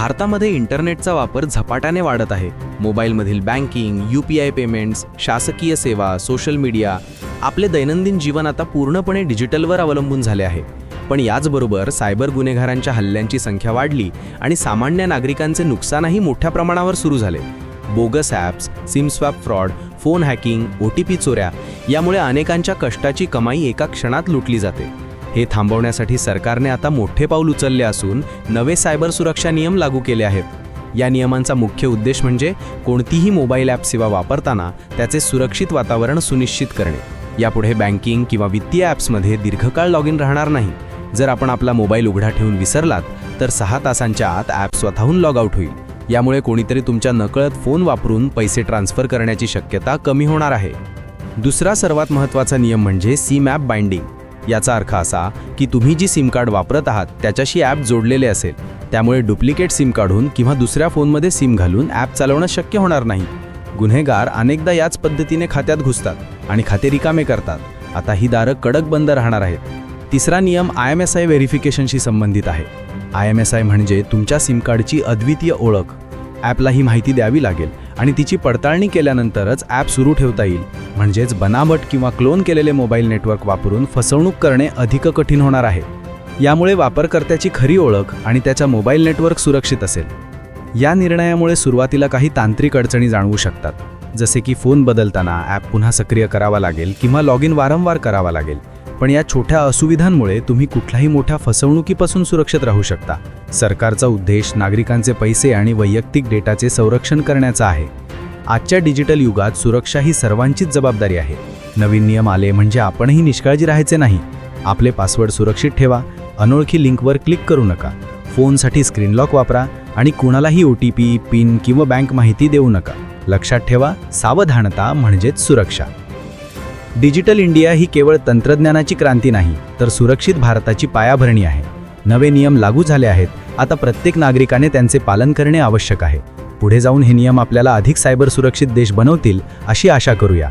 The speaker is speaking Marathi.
भारतामध्ये इंटरनेटचा वापर झपाट्याने वाढत आहे. मोबाईलमधील बँकिंग, UPI पेमेंट्स, शासकीय सेवा, सोशल मीडिया, आपले दैनंदिन जीवन आता पूर्णपणे डिजिटलवर अवलंबून झाले आहे. पण याचबरोबर सायबर गुन्हेगारांच्या हल्ल्यांची संख्या वाढली आणि सामान्य नागरिकांचे नुकसानही मोठ्या प्रमाणावर सुरू झाले. Bogus apps, SIM swap fraud, phone hacking, OTP चोऱ्या यामुळे अनेकांच्या कष्टाची कमाई एका क्षणात लुटली जाते. हे थांबवण्यासाठी सरकारने आता मोठे पाऊल उचलले असून नवे सायबर सुरक्षा नियम लागू केले आहेत. या नियमांचा मुख्य उद्देश म्हणजे कोणतीही मोबाईल ॲप सेवा वापरताना त्याचे सुरक्षित वातावरण सुनिश्चित करणे. यापुढे बँकिंग किंवा वित्तीय ॲप्समध्ये दीर्घकाळ लॉग इन राहणार नाही. जर आपण आपला मोबाईल उघडा ठेवून विसरलात तर 6 तासांच्या आत ॲप स्वतःहून लॉग आउट होईल. यामुळे कोणीतरी तुमच्या नकळत फोन वापरून पैसे ट्रान्सफर करण्याची शक्यता कमी होणार आहे. दुसरा सर्वात महत्त्वाचा नियम म्हणजे सिम ॲप बाइंडिंग. याचा अर्थ असा की तुम्ही जी सिम कार्ड वापरत आहात त्याच्याशी ॲप जोडलेले असेल. त्यामुळे डुप्लिकेट सिम काढून किंवा दुसऱ्या फोनमध्ये सिम घालून ॲप चालवणं शक्य होणार नाही. गुन्हेगार अनेकदा याच पद्धतीने खात्यात घुसतात आणि खाते रिकामे करतात. आता ही दारं कडक बंद राहणार आहेत. तिसरा नियम IMSI व्हेरिफिकेशनशी संबंधित आहे. IMSI म्हणजे तुमच्या सिम कार्डची अद्वितीय ओळख. ॲपला ही माहिती द्यावी लागेल आणि तिची पडताळणी केल्यानंतरच ॲप सुरू ठेवता येईल. म्हणजेच बनावट किंवा क्लोन केलेले मोबाईल नेटवर्क वापरून फसवणूक करणे अधिक कठीण होणार आहे. यामुळे वापरकर्त्याची खरी ओळख आणि त्याचा मोबाईल नेटवर्क सुरक्षित असेल. या निर्णयामुळे सुरुवातीला काही तांत्रिक अडचणी जाणवू शकतात, जसे की फोन बदलताना ॲप पुन्हा सक्रिय करावा लागेल किंवा लॉग इन वारंवार करावा लागेल. पण या छोट्या असुविधांमुळे तुम्ही कुठल्याही मोठ्या फसवणुकीपासून सुरक्षित राहू शकता. सरकारचा उद्देश नागरिकांचे पैसे आणि वैयक्तिक डेटाचे संरक्षण करण्याचा आहे. आजच्या डिजिटल युगात सुरक्षा ही सर्वांचीच जबाबदारी आहे. नवीन नियम आले म्हणजे आपणही निष्काळजी राहायचे नाही. आपले पासवर्ड सुरक्षित ठेवा, अनोळखी लिंकवर क्लिक करू नका, फोनसाठी स्क्रीन लॉक वापरा आणि कुणालाही OTP, पिन किंवा बँक माहिती देऊ नका. लक्षात ठेवा, सावधानता म्हणजेच सुरक्षा. डिजिटल इंडिया ही केवळ तंत्रज्ञानाची क्रांती नाही, तर सुरक्षित भारताची पायाभरणी आहे. नवे नियम लागू झाले आहेत. आता प्रत्येक नागरिकाने त्यांचे पालन करणे आवश्यक आहे. पुढे जाऊन हे नियम आपल्याला अधिक सायबर सुरक्षित देश बनवतील अशी आशा करूया.